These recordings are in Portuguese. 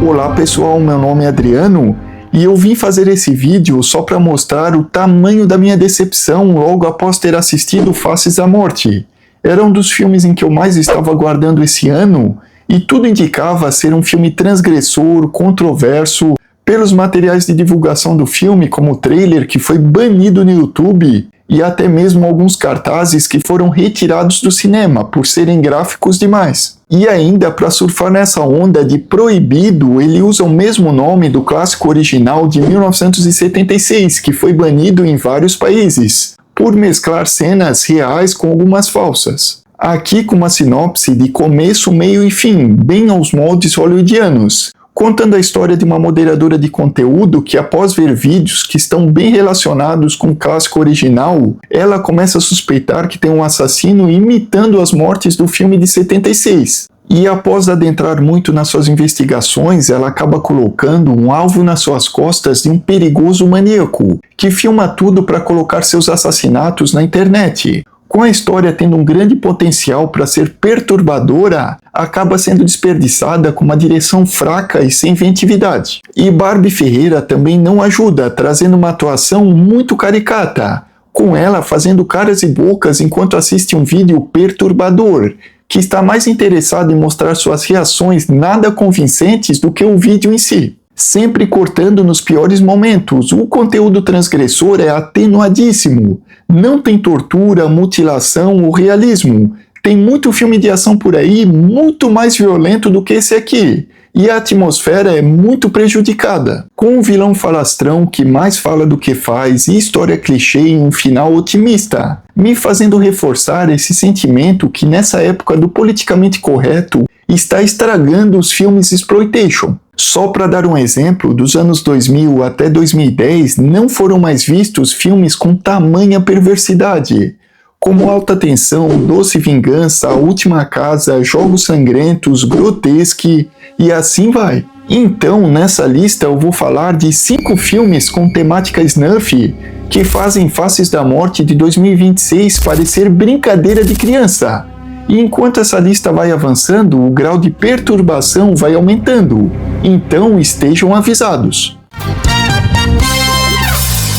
Olá pessoal, meu nome é Adriano e eu vim fazer esse vídeo só para mostrar o tamanho da minha decepção logo após ter assistido Faces da Morte. Era um dos filmes em que eu mais estava aguardando esse ano e tudo indicava ser um filme transgressor, controverso, pelos materiais de divulgação do filme, como o trailer que foi banido no YouTube e até mesmo alguns cartazes que foram retirados do cinema por serem gráficos demais. E ainda, para surfar nessa onda de proibido, ele usa o mesmo nome do clássico original de 1976, que foi banido em vários países, por mesclar cenas reais com algumas falsas. Aqui com uma sinopse de começo, meio e fim, bem aos moldes hollywoodianos, contando a história de uma moderadora de conteúdo que, após ver vídeos que estão bem relacionados com o clássico original, ela começa a suspeitar que tem um assassino imitando as mortes do filme de 76. E após adentrar muito nas suas investigações, ela acaba colocando um alvo nas suas costas de um perigoso maníaco, que filma tudo para colocar seus assassinatos na internet. Com a história tendo um grande potencial para ser perturbadora, acaba sendo desperdiçada com uma direção fraca e sem inventividade. E Barbie Ferreira também não ajuda, trazendo uma atuação muito caricata, com ela fazendo caras e bocas enquanto assiste um vídeo perturbador, que está mais interessado em mostrar suas reações nada convincentes do que o vídeo em si. Sempre cortando nos piores momentos, o conteúdo transgressor é atenuadíssimo. Não tem tortura, mutilação ou realismo. Tem muito filme de ação por aí, muito mais violento do que esse aqui. E a atmosfera é muito prejudicada. Com um vilão falastrão que mais fala do que faz e história clichê em um final otimista, me fazendo reforçar esse sentimento que nessa época do politicamente correto está estragando os filmes exploitation. Só para dar um exemplo, dos anos 2000 até 2010 não foram mais vistos filmes com tamanha perversidade, como Alta Tensão, Doce Vingança, A Última Casa, Jogos Sangrentos, Grotesque e assim vai. Então, nessa lista eu vou falar de 5 filmes com temática snuff que fazem Faces da Morte de 2026 parecer brincadeira de criança. E enquanto essa lista vai avançando, o grau de perturbação vai aumentando. Então estejam avisados.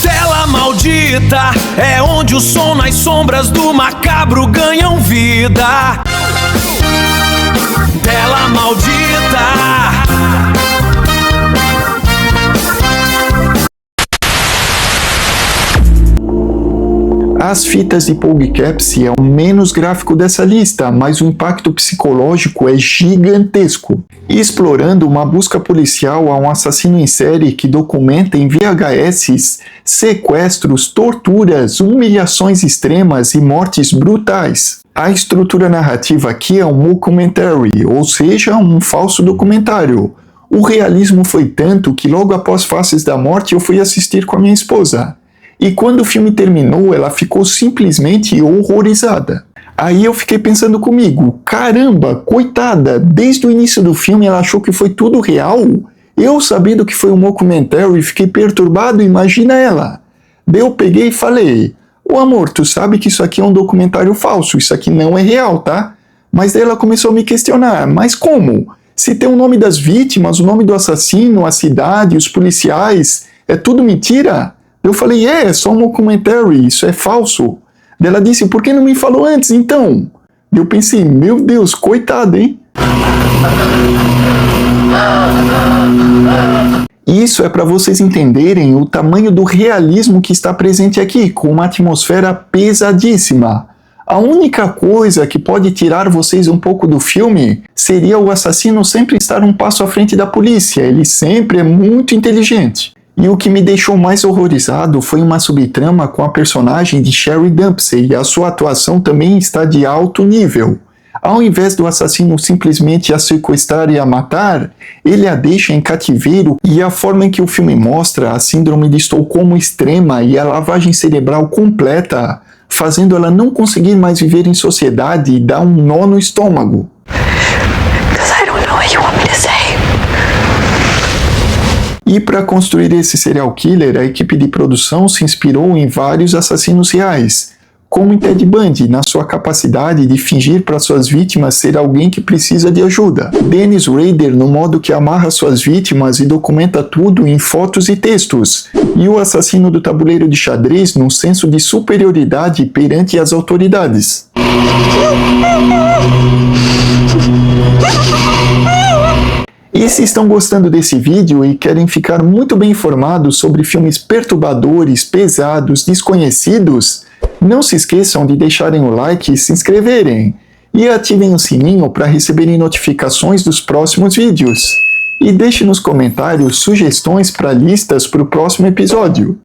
Tela maldita é onde o som nas sombras do macabro ganham vida. Tela maldita. As Fitas de Poughkeepsie é o menos gráfico dessa lista, mas o impacto psicológico é gigantesco. Explorando uma busca policial a um assassino em série que documenta em VHS sequestros, torturas, humilhações extremas e mortes brutais. A estrutura narrativa aqui é um mockumentary, ou seja, um falso documentário. O realismo foi tanto que logo após Faces da Morte eu fui assistir com a minha esposa. E quando o filme terminou, ela ficou simplesmente horrorizada. Aí eu fiquei pensando comigo, caramba, coitada, desde o início do filme ela achou que foi tudo real? Eu, sabendo que foi um mockumentary, fiquei perturbado, imagina ela. Daí eu peguei e falei, ô amor, tu sabe que isso aqui é um documentário falso, isso aqui não é real, tá? Mas daí ela começou a me questionar, mas como? Se tem o nome das vítimas, o nome do assassino, a cidade, os policiais, é tudo mentira? Eu falei, é só um documentary, isso é falso. Ela disse, por que não me falou antes, então? Eu pensei, meu Deus, coitado, hein? Isso é para vocês entenderem o tamanho do realismo que está presente aqui, com uma atmosfera pesadíssima. A única coisa que pode tirar vocês um pouco do filme seria o assassino sempre estar um passo à frente da polícia, ele sempre é muito inteligente. E o que me deixou mais horrorizado foi uma subtrama com a personagem de Sherry Dempsey, e a sua atuação também está de alto nível. Ao invés do assassino simplesmente a sequestrar e a matar, ele a deixa em cativeiro, e a forma em que o filme mostra a síndrome de Estocolmo extrema e a lavagem cerebral completa, fazendo ela não conseguir mais viver em sociedade e dá um nó no estômago. E para construir esse serial killer, a equipe de produção se inspirou em vários assassinos reais, como em Ted Bundy, na sua capacidade de fingir para suas vítimas ser alguém que precisa de ajuda. Dennis Rader no modo que amarra suas vítimas e documenta tudo em fotos e textos. E o assassino do tabuleiro de xadrez num senso de superioridade perante as autoridades. E se estão gostando desse vídeo e querem ficar muito bem informados sobre filmes perturbadores, pesados, desconhecidos, não se esqueçam de deixarem o like e se inscreverem. E ativem o sininho para receberem notificações dos próximos vídeos. E deixe nos comentários sugestões para listas para o próximo episódio.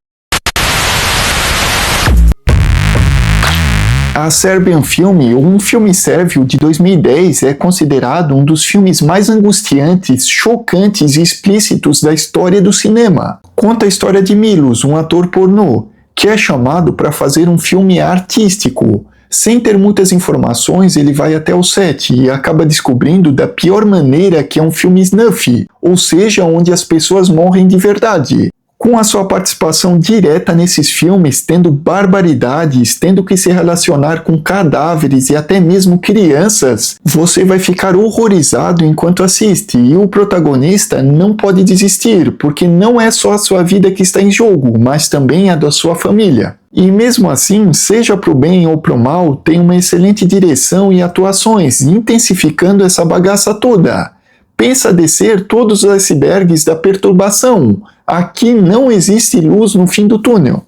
A Serbian Film, um filme sérvio de 2010, é considerado um dos filmes mais angustiantes, chocantes e explícitos da história do cinema. Conta a história de Milos, um ator pornô, que é chamado para fazer um filme artístico. Sem ter muitas informações, ele vai até o set e acaba descobrindo da pior maneira que é um filme snuff, ou seja, onde as pessoas morrem de verdade. Com a sua participação direta nesses filmes, tendo barbaridades, tendo que se relacionar com cadáveres e até mesmo crianças, você vai ficar horrorizado enquanto assiste, e o protagonista não pode desistir, porque não é só a sua vida que está em jogo, mas também a da sua família. E mesmo assim, seja pro bem ou pro mal, tem uma excelente direção e atuações, intensificando essa bagaça toda. Pensa descer todos os icebergs da perturbação. Aqui não existe luz no fim do túnel.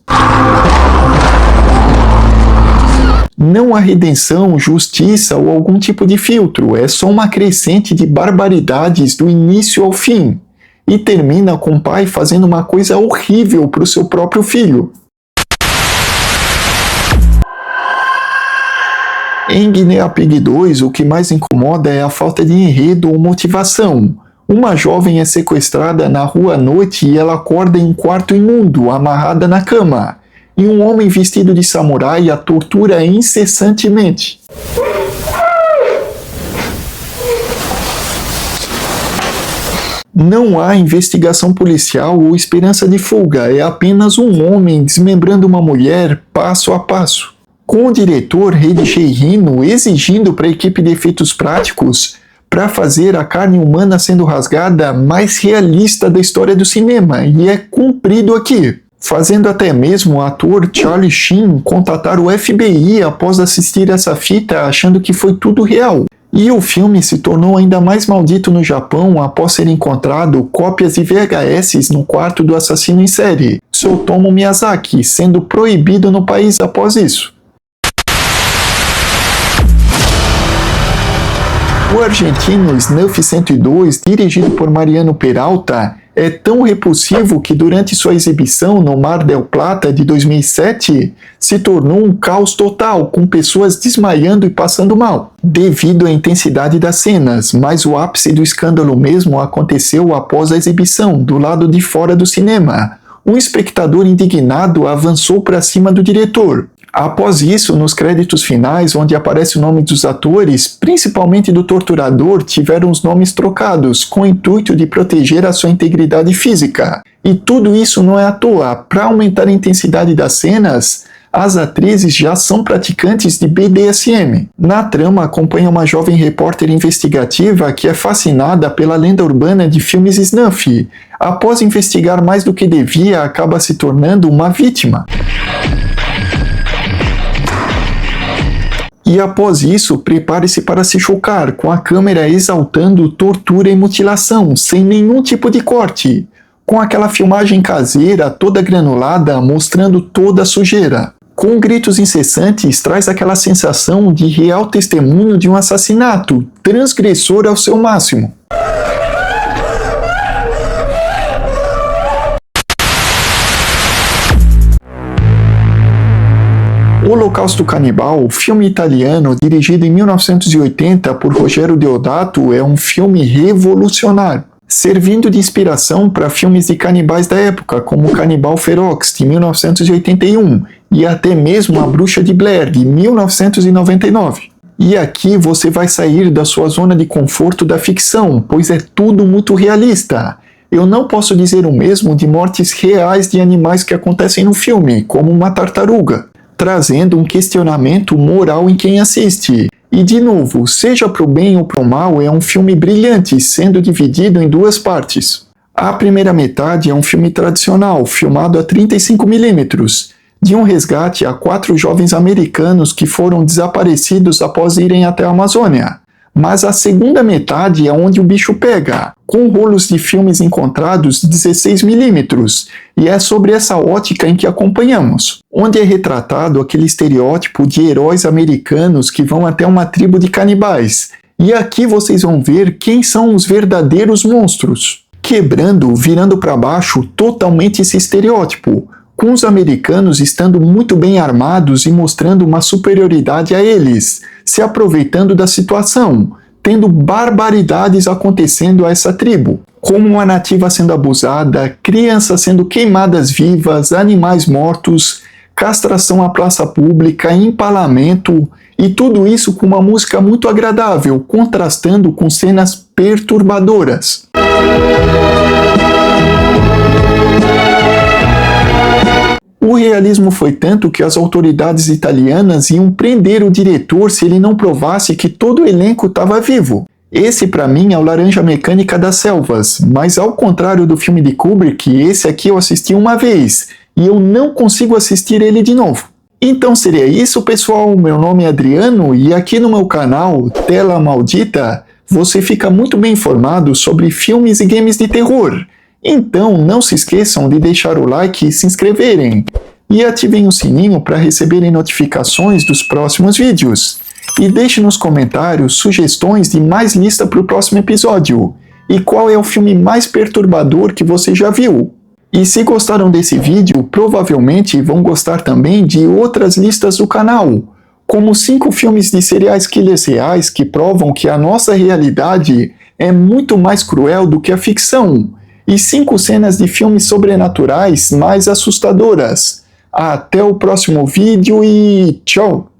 Não há redenção, justiça ou algum tipo de filtro. É só uma crescente de barbaridades do início ao fim. E termina com o pai fazendo uma coisa horrível para o seu próprio filho. Em Guinea Pig 2, o que mais incomoda é a falta de enredo ou motivação. Uma jovem é sequestrada na rua à noite e ela acorda em um quarto imundo, amarrada na cama. E um homem vestido de samurai a tortura incessantemente. Não há investigação policial ou esperança de fuga, é apenas um homem desmembrando uma mulher passo a passo. Com o diretor Heidi Sheihino exigindo para a equipe de efeitos práticos para fazer a carne humana sendo rasgada mais realista da história do cinema, e é cumprido aqui, fazendo até mesmo o ator Charlie Sheen contatar o FBI após assistir essa fita achando que foi tudo real. E o filme se tornou ainda mais maldito no Japão após ser encontrado cópias de VHS no quarto do assassino em série, Tsutomu Miyazaki, sendo proibido no país após isso. O argentino Snuff 102, dirigido por Mariano Peralta, é tão repulsivo que durante sua exibição no Mar del Plata de 2007, se tornou um caos total, com pessoas desmaiando e passando mal, devido à intensidade das cenas, mas o ápice do escândalo mesmo aconteceu após a exibição, do lado de fora do cinema. Um espectador indignado avançou para cima do diretor. Após isso, nos créditos finais, onde aparece o nome dos atores, principalmente do torturador, tiveram os nomes trocados, com o intuito de proteger a sua integridade física. E tudo isso não é à toa. Para aumentar a intensidade das cenas, as atrizes já são praticantes de BDSM. Na trama, acompanha uma jovem repórter investigativa que é fascinada pela lenda urbana de filmes snuff. Após investigar mais do que devia, acaba se tornando uma vítima. E após isso, prepare-se para se chocar, com a câmera exaltando tortura e mutilação, sem nenhum tipo de corte, com aquela filmagem caseira toda granulada, mostrando toda a sujeira. Com gritos incessantes, traz aquela sensação de real testemunho de um assassinato, transgressor ao seu máximo. Holocausto Canibal, filme italiano dirigido em 1980 por Ruggero Deodato, é um filme revolucionário, servindo de inspiração para filmes de canibais da época, como Canibal Ferox, de 1981, e até mesmo A Bruxa de Blair, de 1999. E aqui você vai sair da sua zona de conforto da ficção, pois é tudo muito realista. Eu não posso dizer o mesmo de mortes reais de animais que acontecem no filme, como uma tartaruga. trazendo um questionamento moral em quem assiste. E de novo, seja pro bem ou pro mal, é um filme brilhante, sendo dividido em duas partes. A primeira metade é um filme tradicional, filmado a 35mm, de um resgate a 4 jovens americanos que foram desaparecidos após irem até a Amazônia. Mas a segunda metade é onde o bicho pega, com rolos de filmes encontrados de 16mm, e é sobre essa ótica em que acompanhamos, onde é retratado aquele estereótipo de heróis americanos que vão até uma tribo de canibais. E aqui vocês vão ver quem são os verdadeiros monstros, quebrando, virando para baixo totalmente esse estereótipo, com os americanos estando muito bem armados e mostrando uma superioridade a eles, se aproveitando da situação, tendo barbaridades acontecendo a essa tribo, como uma nativa sendo abusada, crianças sendo queimadas vivas, animais mortos, castração à praça pública, empalamento, e tudo isso com uma música muito agradável, contrastando com cenas perturbadoras. O realismo foi tanto que as autoridades italianas iam prender o diretor se ele não provasse que todo o elenco estava vivo. Esse para mim é o Laranja Mecânica das Selvas, mas ao contrário do filme de Kubrick, esse aqui eu assisti uma vez, e eu não consigo assistir ele de novo. Então seria isso, pessoal. Meu nome é Adriano e aqui no meu canal, Tela Maldita, você fica muito bem informado sobre filmes e games de terror. Então não se esqueçam de deixar o like e se inscreverem. E ativem o sininho para receberem notificações dos próximos vídeos. E deixe nos comentários sugestões de mais lista para o próximo episódio. E qual é o filme mais perturbador que você já viu? E se gostaram desse vídeo, provavelmente vão gostar também de outras listas do canal, como 5 filmes de serial killers reais que provam que a nossa realidade é muito mais cruel do que a ficção, e 5 cenas de filmes sobrenaturais mais assustadoras. Até o próximo vídeo e tchau!